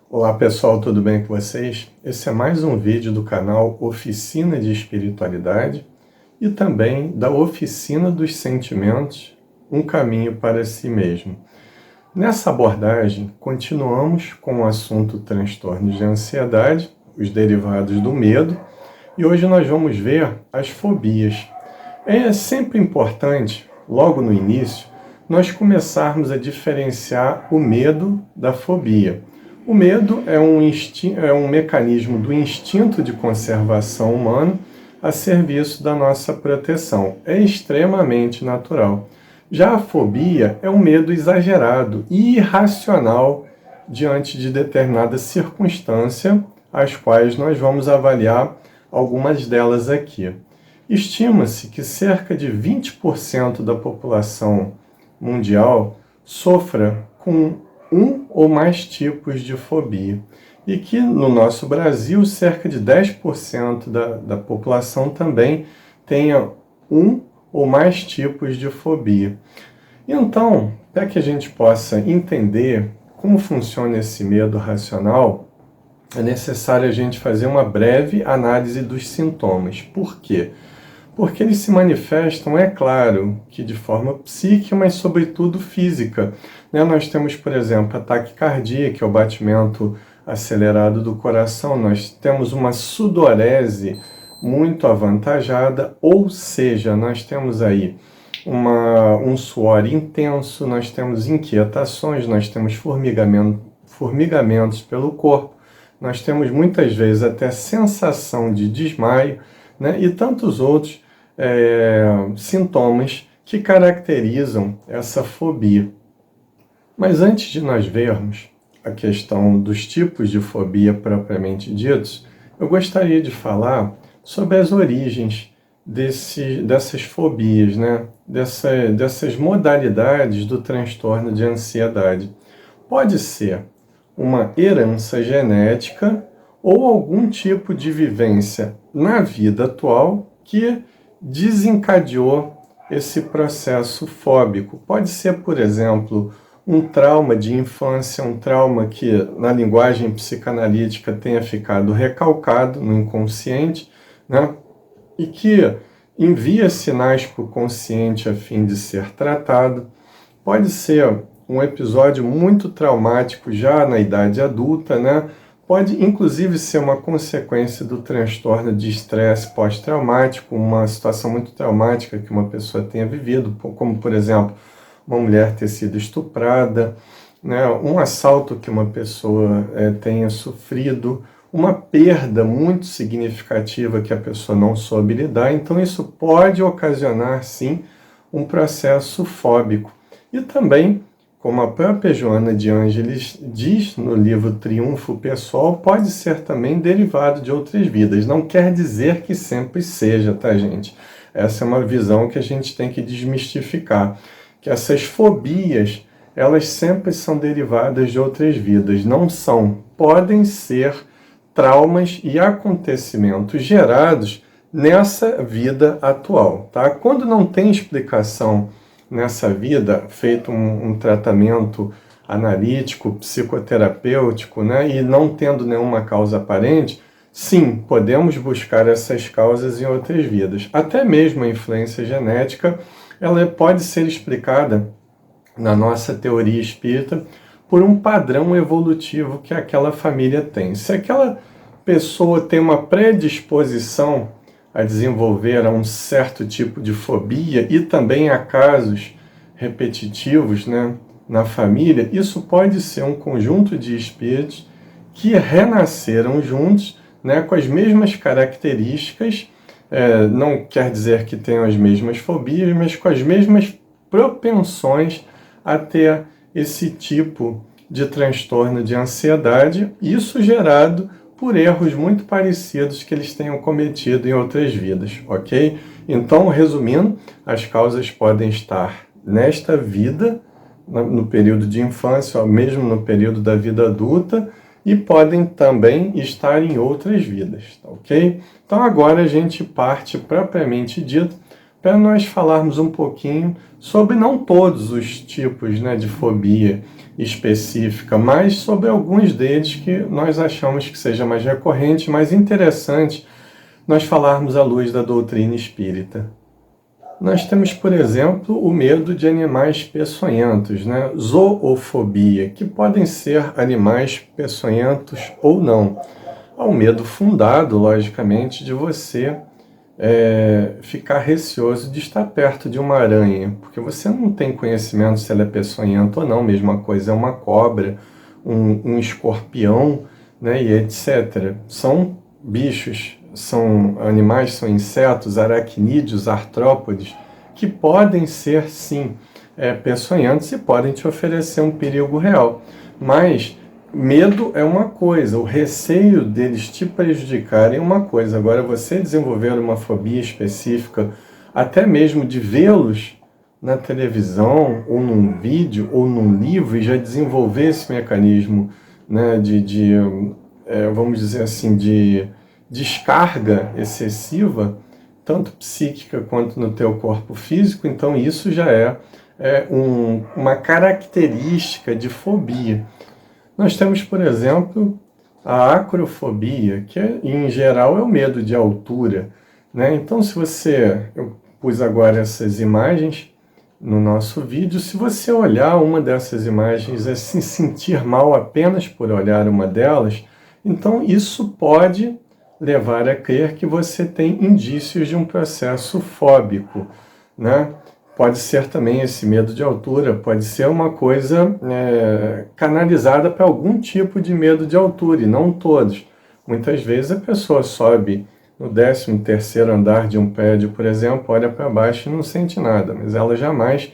Olá pessoal, tudo bem com vocês? Esse é mais um vídeo do canal Oficina de Espiritualidade e também da Oficina dos Sentimentos, um caminho para si mesmo. Nessa abordagem, continuamos com o assunto transtornos de ansiedade, os derivados do medo, e hoje nós vamos ver as fobias. É sempre importante, logo no início, nós começarmos a diferenciar o medo da fobia. O medo é um mecanismo do instinto de conservação humano a serviço da nossa proteção. É extremamente natural. Já a fobia é um medo exagerado e irracional diante de determinada circunstância, as quais nós vamos avaliar algumas delas aqui. Estima-se que cerca de 20% da população mundial sofra com um ou mais tipos de fobia. E que no nosso Brasil, cerca de 10% da população também tenha um ou mais tipos de fobia. Então, para que a gente possa entender como funciona esse medo racional, é necessário a gente fazer uma breve análise dos sintomas. Por quê? Porque eles se manifestam, é claro, que de forma psíquica, mas sobretudo física. Nós temos, por exemplo, ataque cardíaco, que é o batimento acelerado do coração. Nós temos uma sudorese muito avantajada, ou seja, nós temos aí um suor intenso, nós temos inquietações, nós temos formigamentos pelo corpo, nós temos muitas vezes até sensação de desmaio, e tantos outros sintomas que caracterizam essa fobia. Mas antes de nós vermos a questão dos tipos de fobia propriamente ditos, eu gostaria de falar sobre as origens dessas fobias, dessas modalidades do transtorno de ansiedade. Pode ser uma herança genética ou algum tipo de vivência na vida atual que desencadeou esse processo fóbico. Pode ser, por exemplo, um trauma de infância, um trauma que na linguagem psicanalítica tenha ficado recalcado no inconsciente, e que envia sinais para o consciente a fim de ser tratado. Pode ser um episódio muito traumático já na idade adulta, Pode, inclusive, ser uma consequência do transtorno de estresse pós-traumático, uma situação muito traumática que uma pessoa tenha vivido, como, por exemplo, uma mulher ter sido estuprada, um assalto que uma pessoa tenha sofrido, uma perda muito significativa que a pessoa não soube lidar. Então, isso pode ocasionar, sim, um processo fóbico. E também, como a própria Joana de Ângeles diz no livro Triunfo Pessoal, pode ser também derivado de outras vidas. Não quer dizer que sempre seja, tá, gente? Essa é uma visão que a gente tem que desmistificar. Que essas fobias, elas sempre são derivadas de outras vidas. Não são. Podem ser traumas e acontecimentos gerados nessa vida atual, tá? Quando não tem explicação nessa vida, feito um tratamento analítico, psicoterapêutico, e não tendo nenhuma causa aparente, sim, podemos buscar essas causas em outras vidas. Até mesmo a influência genética, ela pode ser explicada, na nossa teoria espírita, por um padrão evolutivo que aquela família tem. Se aquela pessoa tem uma predisposição a desenvolver um certo tipo de fobia e também há casos repetitivos, na família, isso pode ser um conjunto de espíritos que renasceram juntos, com as mesmas características, não quer dizer que tenham as mesmas fobias, mas com as mesmas propensões a ter esse tipo de transtorno de ansiedade, isso gerado por erros muito parecidos que eles tenham cometido em outras vidas, ok? Então, resumindo, as causas podem estar nesta vida, no período de infância, ou mesmo no período da vida adulta, e podem também estar em outras vidas, ok? Então, agora a gente parte propriamente dito para nós falarmos um pouquinho sobre não todos os tipos de fobia específica, mas sobre alguns deles que nós achamos que seja mais recorrente, mais interessante nós falarmos à luz da doutrina espírita. Nós temos, por exemplo, o medo de animais peçonhentos, né? Zoofobia, que podem ser animais peçonhentos ou não. Há um medo fundado, logicamente, de você ficar receoso de estar perto de uma aranha, porque você não tem conhecimento se ela é peçonhenta ou não. Mesma coisa é uma cobra, um escorpião, né, e etc. São bichos, são animais, são insetos, aracnídeos, artrópodes, que podem ser, sim, peçonhentos e podem te oferecer um perigo real. Mas medo é uma coisa, o receio deles te prejudicarem é uma coisa. Agora, você desenvolver uma fobia específica, até mesmo de vê-los na televisão, ou num vídeo, ou num livro, e já desenvolver esse mecanismo, né, vamos dizer assim, de descarga excessiva, tanto psíquica quanto no teu corpo físico, então isso já uma característica de fobia. Nós temos, por exemplo, a acrofobia, que em geral é o medo de altura, né? Então, eu pus agora essas imagens no nosso vídeo, se você olhar uma dessas imagens e se sentir mal apenas por olhar uma delas, então isso pode levar a crer que você tem indícios de um processo fóbico, né? Pode ser também esse medo de altura, pode ser uma coisa canalizada para algum tipo de medo de altura, e não todos. Muitas vezes a pessoa sobe no 13º andar de um prédio, por exemplo, olha para baixo e não sente nada, mas ela jamais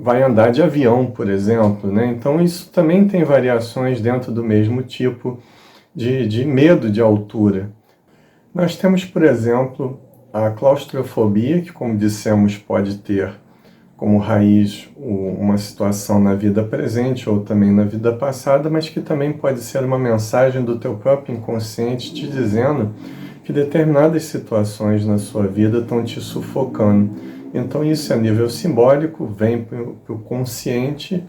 vai andar de avião, por exemplo, né? Então isso também tem variações dentro do mesmo tipo de medo de altura. Nós temos, por exemplo, a claustrofobia, que, como dissemos, pode ter como raiz uma situação na vida presente ou também na vida passada, mas que também pode ser uma mensagem do teu próprio inconsciente te dizendo que determinadas situações na sua vida estão te sufocando. Então isso a nível simbólico, vem para o consciente,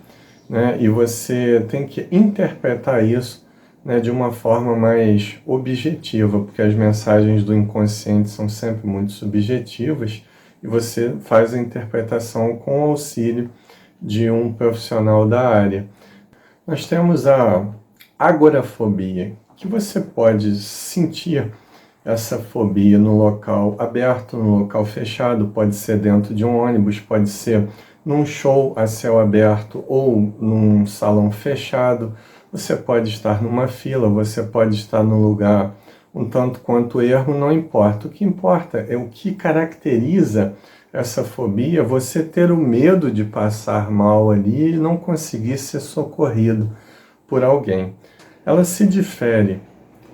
né, e você tem que interpretar isso, né, de uma forma mais objetiva, porque as mensagens do inconsciente são sempre muito subjetivas e você faz a interpretação com o auxílio de um profissional da área. Nós temos a agorafobia, que você pode sentir essa fobia no local aberto, no local fechado, pode ser dentro de um ônibus, pode ser num show a céu aberto ou num salão fechado. Você pode estar numa fila, você pode estar num lugar um tanto quanto ermo, não importa. O que importa é o que caracteriza essa fobia, você ter o medo de passar mal ali e não conseguir ser socorrido por alguém. Ela se difere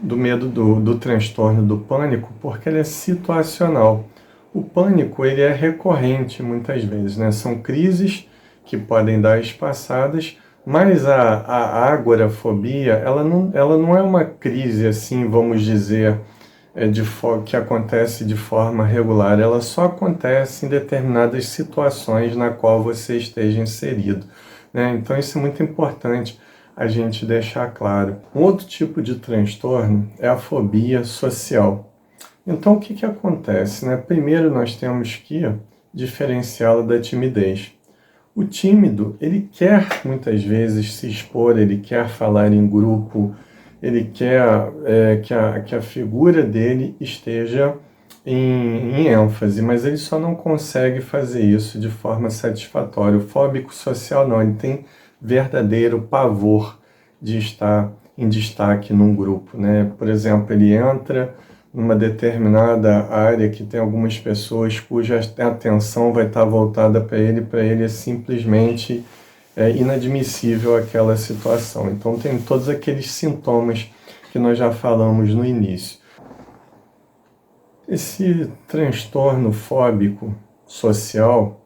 do medo do transtorno do pânico porque ela é situacional. O pânico ele é recorrente muitas vezes, né? São crises que podem dar espaçadas, mas a agorafobia, ela não é uma crise assim, vamos dizer, que acontece de forma regular. Ela só acontece em determinadas situações na qual você esteja inserido, né? Então isso é muito importante a gente deixar claro. Um outro tipo de transtorno é a fobia social. Então o que acontece, né? Primeiro nós temos que diferenciá-la da timidez. O tímido, ele quer muitas vezes se expor, ele quer falar em grupo, ele quer que a figura dele esteja em ênfase, mas ele só não consegue fazer isso de forma satisfatória. O fóbico social não, ele tem verdadeiro pavor de estar em destaque num grupo, né? Por exemplo, ele entra numa determinada área que tem algumas pessoas cuja atenção vai estar voltada para ele é simplesmente inadmissível aquela situação. Então tem todos aqueles sintomas que nós já falamos no início. Esse transtorno fóbico social,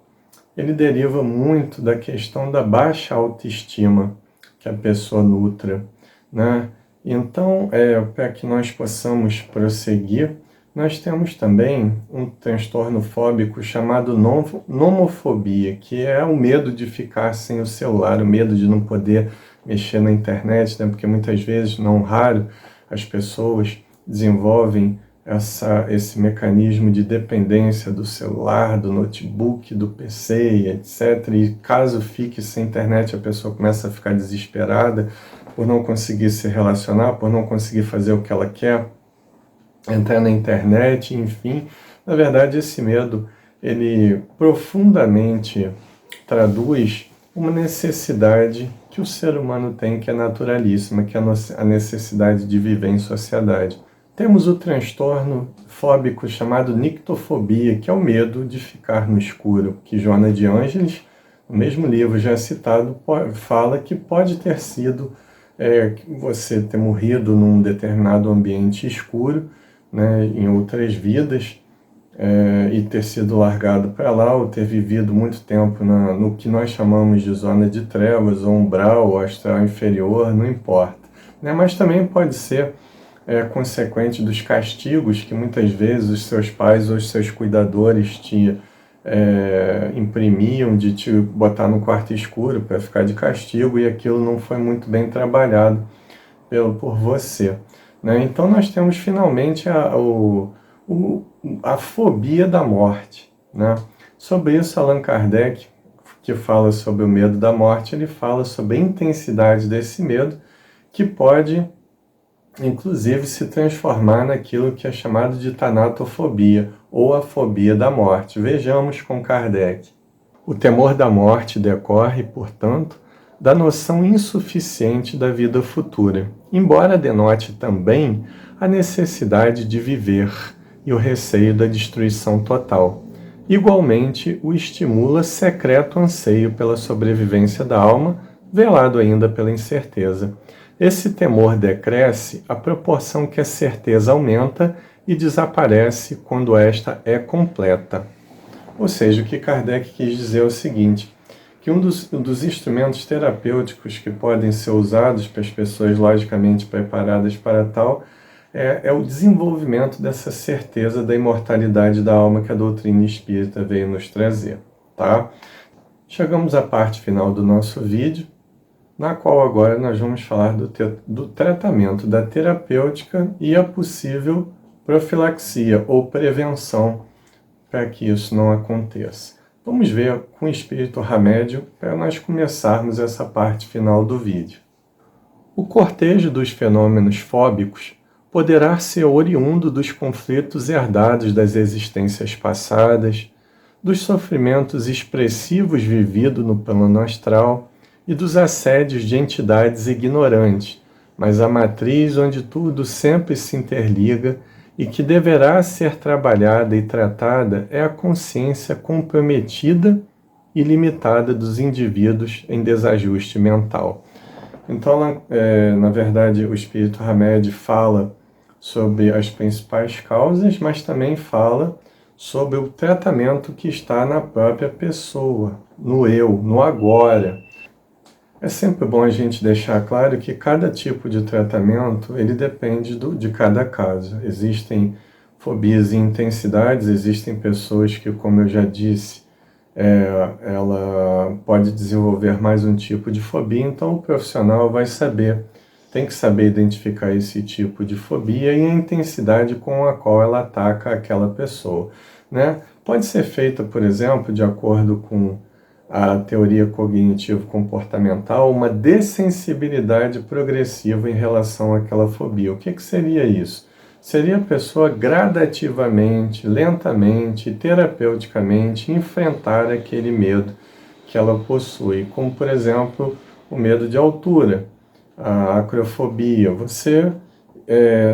ele deriva muito da questão da baixa autoestima que a pessoa nutra, né? Então, para que nós possamos prosseguir, Nós temos também um transtorno fóbico chamado nomofobia, que é o medo de ficar sem o celular, o medo de não poder mexer na internet, né? Porque muitas vezes, não raro, as pessoas desenvolvem esse mecanismo de dependência do celular, do notebook, do PC, etc. E caso fique sem internet, a pessoa começa a ficar desesperada por não conseguir se relacionar, por não conseguir fazer o que ela quer, entrar na internet, enfim. Na verdade, esse medo, ele profundamente traduz uma necessidade que o ser humano tem, que é naturalíssima, que é a necessidade de viver em sociedade. Temos o transtorno fóbico chamado nictofobia, que é o medo de ficar no escuro, que Joana de Ângeles, no mesmo livro já citado, fala que pode ter sido você ter morrido num determinado ambiente escuro, né, em outras vidas, e ter sido largado para lá, ou ter vivido muito tempo no que nós chamamos de zona de trevas, ou umbral, ou astral inferior, não importa. Né? Mas também pode ser consequente dos castigos que muitas vezes os seus pais ou os seus cuidadores te imprimiam, de te botar no quarto escuro para ficar de castigo, e aquilo não foi muito bem trabalhado por você. Né? Então nós temos finalmente a fobia da morte. Né? Sobre isso, Allan Kardec, que fala sobre o medo da morte, ele fala sobre a intensidade desse medo, que pode, inclusive, se transformar naquilo que é chamado de tanatofobia, ou a fobia da morte. Vejamos com Kardec. O temor da morte decorre, portanto, da noção insuficiente da vida futura, embora denote também a necessidade de viver e o receio da destruição total. Igualmente, o estimula secreto anseio pela sobrevivência da alma, velado ainda pela incerteza. Esse temor decresce à proporção que a certeza aumenta e desaparece quando esta é completa. Ou seja, o que Kardec quis dizer é o seguinte, que um dos instrumentos terapêuticos que podem ser usados para as pessoas logicamente preparadas para tal é o desenvolvimento dessa certeza da imortalidade da alma que a doutrina espírita veio nos trazer. Tá? Chegamos à parte final do nosso vídeo, na qual agora nós vamos falar do tratamento, da terapêutica e a possível profilaxia ou prevenção para que isso não aconteça. Vamos ver com o espírito Hamédio para nós começarmos essa parte final do vídeo. O cortejo dos fenômenos fóbicos poderá ser oriundo dos conflitos herdados das existências passadas, dos sofrimentos expressivos vividos no plano astral e dos assédios de entidades ignorantes, mas a matriz onde tudo sempre se interliga e que deverá ser trabalhada e tratada é a consciência comprometida e limitada dos indivíduos em desajuste mental. Então, na verdade, o espírito Hamédio fala sobre as principais causas, mas também fala sobre o tratamento que está na própria pessoa, no eu, no agora. É sempre bom a gente deixar claro que cada tipo de tratamento, ele depende de cada caso. Existem fobias e intensidades, existem pessoas que, como eu já disse, ela pode desenvolver mais um tipo de fobia, então o profissional tem que saber identificar esse tipo de fobia e a intensidade com a qual ela ataca aquela pessoa. Né? Pode ser feita, por exemplo, de acordo com a teoria cognitivo-comportamental, uma dessensibilidade progressiva em relação àquela fobia. O que seria isso? Seria a pessoa gradativamente, lentamente, terapeuticamente enfrentar aquele medo que ela possui, como, por exemplo, o medo de altura, a acrofobia. Você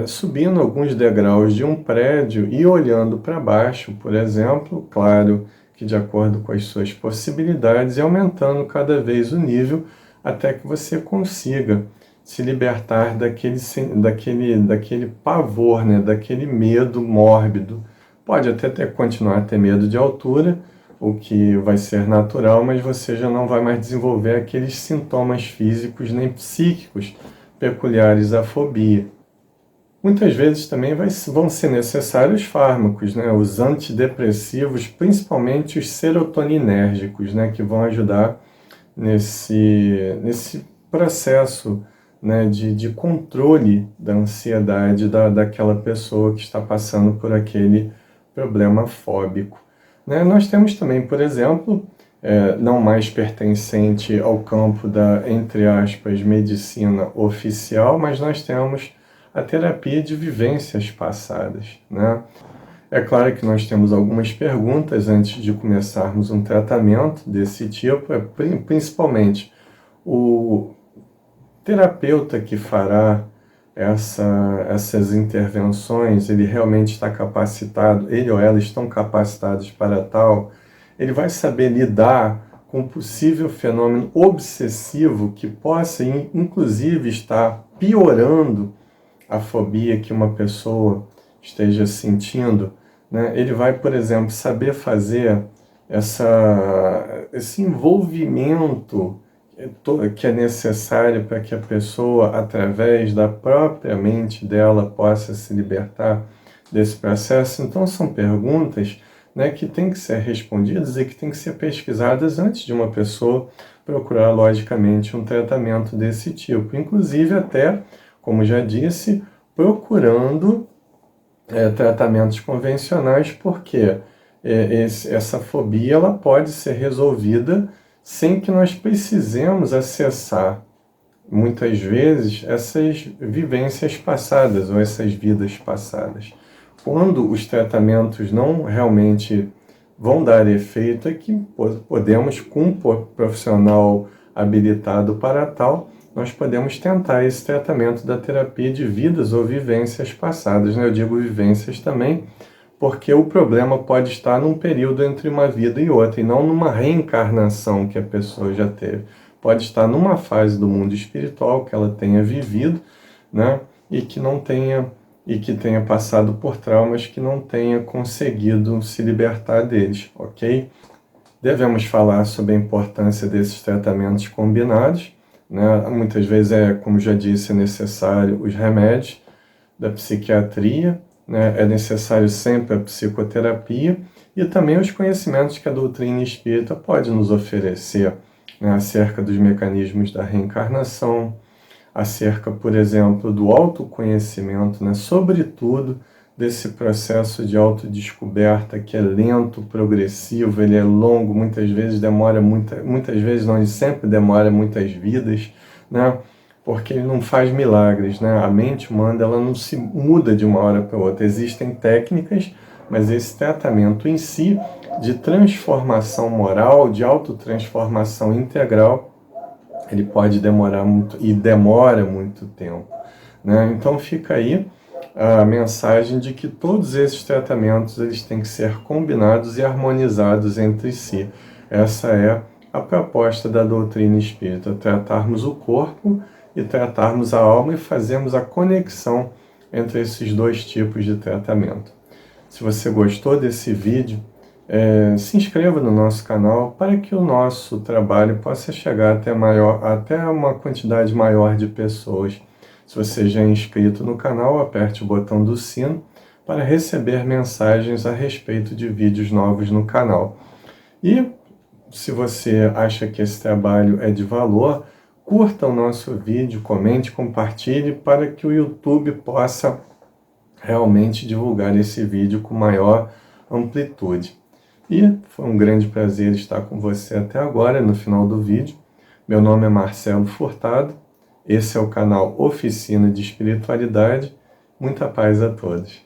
subindo alguns degraus de um prédio e olhando para baixo, por exemplo, claro que de acordo com as suas possibilidades, e aumentando cada vez o nível até que você consiga se libertar daquele pavor, né, daquele medo mórbido. Pode até continuar a ter medo de altura, o que vai ser natural, mas você já não vai mais desenvolver aqueles sintomas físicos nem psíquicos peculiares à fobia. Muitas vezes também vão ser necessários fármacos, né? Os antidepressivos, principalmente os serotoninérgicos, né? Que vão ajudar nesse processo, né? De controle da ansiedade daquela pessoa que está passando por aquele problema fóbico, né? Nós temos também, por exemplo, não mais pertencente ao campo da, entre aspas, medicina oficial, mas nós temos a terapia de vivências passadas, né? É claro que nós temos algumas perguntas antes de começarmos um tratamento desse tipo, principalmente o terapeuta que fará essas intervenções, ele realmente está capacitado, ele ou ela estão capacitados para tal, ele vai saber lidar com um possível fenômeno obsessivo que possa, inclusive, estar piorando a fobia que uma pessoa esteja sentindo, né? Ele vai, por exemplo, saber fazer esse envolvimento que é necessário para que a pessoa, através da própria mente dela, possa se libertar desse processo. Então, são perguntas, né, que têm que ser respondidas e que têm que ser pesquisadas antes de uma pessoa procurar, logicamente, um tratamento desse tipo. Inclusive, até, como já disse, procurando tratamentos convencionais, porque essa fobia ela pode ser resolvida sem que nós precisemos acessar, muitas vezes, essas vivências passadas ou essas vidas passadas. Quando os tratamentos não realmente vão dar efeito, é que podemos, com um profissional habilitado para tal, nós podemos tentar esse tratamento da terapia de vidas ou vivências passadas, né? Eu digo vivências também, porque o problema pode estar num período entre uma vida e outra, e não numa reencarnação que a pessoa já teve. Pode estar numa fase do mundo espiritual que ela tenha vivido, né? E que tenha passado por traumas que não tenha conseguido se libertar deles, ok? Devemos falar sobre a importância desses tratamentos combinados, né? Muitas vezes como já disse, é necessário os remédios da psiquiatria, né? É necessário sempre a psicoterapia e também os conhecimentos que a doutrina espírita pode nos oferecer, né? Acerca dos mecanismos da reencarnação, acerca, por exemplo, do autoconhecimento, né? Sobretudo desse processo de autodescoberta que é lento, progressivo, ele é longo, muitas vezes demora muitas vezes não, ele sempre demora muitas vidas, né? Porque ele não faz milagres, né? A mente humana ela não se muda de uma hora para outra. Existem técnicas, mas esse tratamento em si de transformação moral, de autotransformação integral, ele pode demorar muito e demora muito tempo, né? Então fica aí a mensagem de que todos esses tratamentos eles têm que ser combinados e harmonizados entre si. Essa é a proposta da doutrina espírita, tratarmos o corpo e tratarmos a alma e fazermos a conexão entre esses dois tipos de tratamento. Se você gostou desse vídeo, se inscreva no nosso canal para que o nosso trabalho possa chegar até uma quantidade maior de pessoas. Se você já é inscrito no canal, aperte o botão do sino para receber mensagens a respeito de vídeos novos no canal. E se você acha que esse trabalho é de valor, curta o nosso vídeo, comente, compartilhe para que o YouTube possa realmente divulgar esse vídeo com maior amplitude. E foi um grande prazer estar com você até agora, no final do vídeo. Meu nome é Marcelo Furtado, esse é o canal Oficina de Espiritualidade. Muita paz a todos.